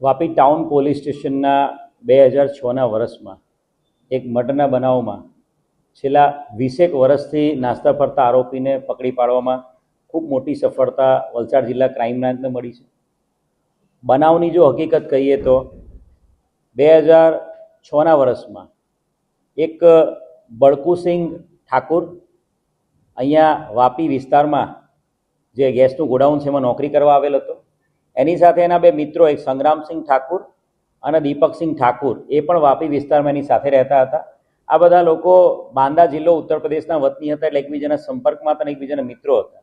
Vapi town police સ્ટેશનના 2006ના વર્ષમાં એક મર્ડરના બનાવમાં છેલ્લા 20 વર્ષથી નાસ્તા ફરતા આરોપીને પકડી પાડવામાં ખૂબ મોટી સફળતા વલસાડ જિલ્લા ક્રાઇમ બ્રાન્ચને મળી છે. બનાવની જો હકીકત કહીએ તો 2006ના વર્ષમાં એક બળકુસિંહ ઠાકુર અહીંયા વાપી વિસ્તારમાં જે ગેસનું ગોડાઉન છે એમાં નોકરી કરવા આવેલ હતો. એની સાથે એના બે મિત્રો, એક સંગ્રામસિંહ ઠાકુર અને દીપકસિંહ ઠાકુર, એ પણ વાપી વિસ્તારમાં એની સાથે રહેતા હતા. આ બધા લોકો બાંદા જિલ્લો ઉત્તર પ્રદેશના વતની હતા, એટલે એકબીજાના સંપર્કમાં હતા અને એકબીજાના મિત્રો હતા.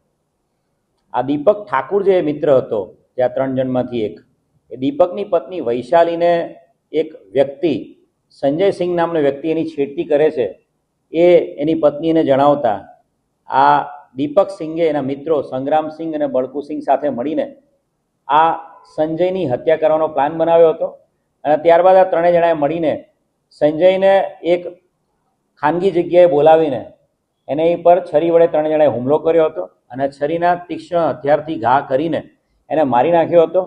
આ દીપક ઠાકુર જે મિત્ર હતો, જે આ 3 જણમાંથી એક, એ દીપકની પત્ની વૈશાલીને એક વ્યક્તિ સંજયસિંહ નામનો વ્યક્તિ એની છેડતી કરે છે. એ એની પત્નીને જણાવતા આ દીપક સિંઘે એના મિત્રો સંગ્રામસિંહ અને બળકુસિંહ સાથે મળીને આ સંજયની હત્યા કરવાનો પ્લાન બનાવ્યો હતો. અને ત્યારબાદ આ 3 જણાએ મળીને સંજયને એક ખાનગી જગ્યાએ બોલાવીને એની પર છરી વડે 3 જણાએ હુમલો કર્યો હતો અને છરીના તીક્ષ્ણ હથિયારથી ઘા કરીને એને મારી નાખ્યો હતો.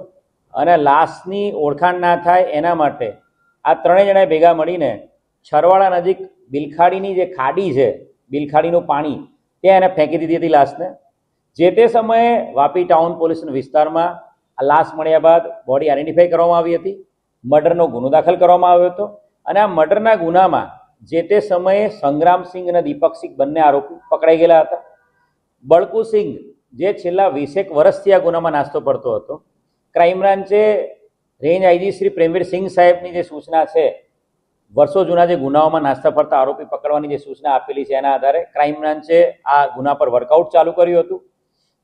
અને લાશની ઓળખાણ ના થાય એના માટે આ 3 જણાએ ભેગા મળીને છરવાડા નજીક બિલખાડીની જે ખાડી છે, બિલખાડીનું પાણી, ત્યાં એને ફેંકી દીધી હતી લાશને. જે તે સમયે વાપી ટાઉન પોલીસના વિસ્તારમાં આ લાશ મળ્યા બાદ બોડી આઈડેન્ટિફાઈ કરવામાં આવી હતી. મર્ડરનો ગુનો દાખલ કરવામાં આવ્યો હતો અને આ મર્ડરના ગુનામાં જે તે સમયે સંગ્રામસિંહ અને દીપકસિંહ બંને આરોપી પકડાઈ ગયેલા હતા. બળકુસિંહ જે છેલ્લા 20 વર્ષથી આ ગુનામાં નાસ્તો પડતો હતો, ક્રાઇમ બ્રાન્ચે રેન્જ આઈજી શ્રી પ્રેમવીરસિંહ સાહેબની જે સૂચના છે, વર્ષો જૂના જે ગુનાઓમાં નાસ્તા ફરતા આરોપી પકડવાની જે સૂચના આપેલી છે, એના આધારે ક્રાઇમ બ્રાન્ચે આ ગુના પર વર્કઆઉટ ચાલુ કર્યું હતું.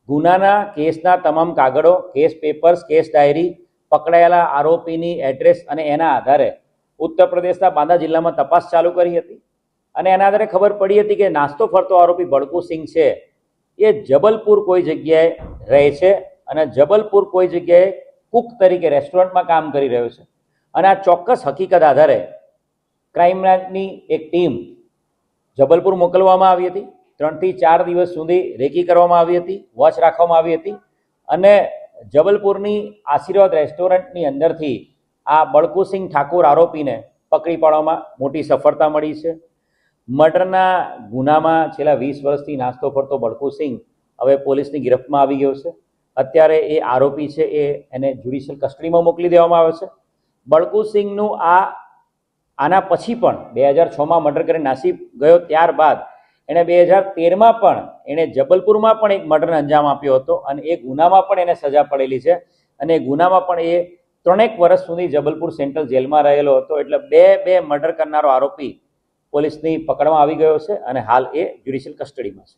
ગુનાના કેસના તમામ કાગળો, કેસ પેપર્સ, કેસ ડાયરી, પકડાયેલા આરોપીની એડ્રેસ અને એના આધારે ઉત્તર પ્રદેશના બાંદા જિલ્લામાં તપાસ ચાલુ કરી હતી. અને એના આધારે ખબર પડી હતી કે નાસ્તો ફરતો આરોપી બળકુસિંહ છે એ જબલપુર કોઈ જગ્યાએ રહે છે અને જબલપુર કોઈ જગ્યાએ કુક તરીકે રેસ્ટોરન્ટમાં કામ કરી રહ્યો છે. અને આ ચોક્કસ હકીકત આધારે ક્રાઇમ બ્રાન્ચની એક ટીમ જબલપુર મોકલવામાં આવી હતી. 3 થી 4 દિવસ સુધી રેકી કરવામાં આવી હતી, વોચ રાખવામાં આવી હતી અને જબલપુરની આશીર્વાદ રેસ્ટોરન્ટની અંદરથી આ બળકુસિંહ ઠાકુર આરોપીને પકડી પાડવામાં મોટી સફળતા મળી છે. મર્ડરના ગુનામાં છેલ્લા 20 વર્ષથી નાસ્તો ફરતો બળકુસિંહ હવે પોલીસની ગિરફ્તમાં આવી ગયો છે. અત્યારે એ આરોપી છે એને જ્યુડિશિયલ કસ્ટડીમાં મોકલી દેવામાં આવ્યો છે. બળકુસિંહનું આના પછી પણ 2006માં મર્ડર કરીને નાસી ગયો. ત્યારબાદ એણે 2013માં પણ એણે જબલપુરમાં પણ એક મર્ડરને અંજામ આપ્યો હતો અને એ ગુનામાં પણ એને સજા પડેલી છે. અને એ ગુનામાં પણ એ 3 વર્ષ સુધી જબલપુર સેન્ટ્રલ જેલમાં રહેલો હતો. એટલે બે મર્ડર કરનારો આરોપી પોલીસની પકડમાં આવી ગયો છે અને હાલ એ જ્યુડિશિયલ કસ્ટડીમાં છે.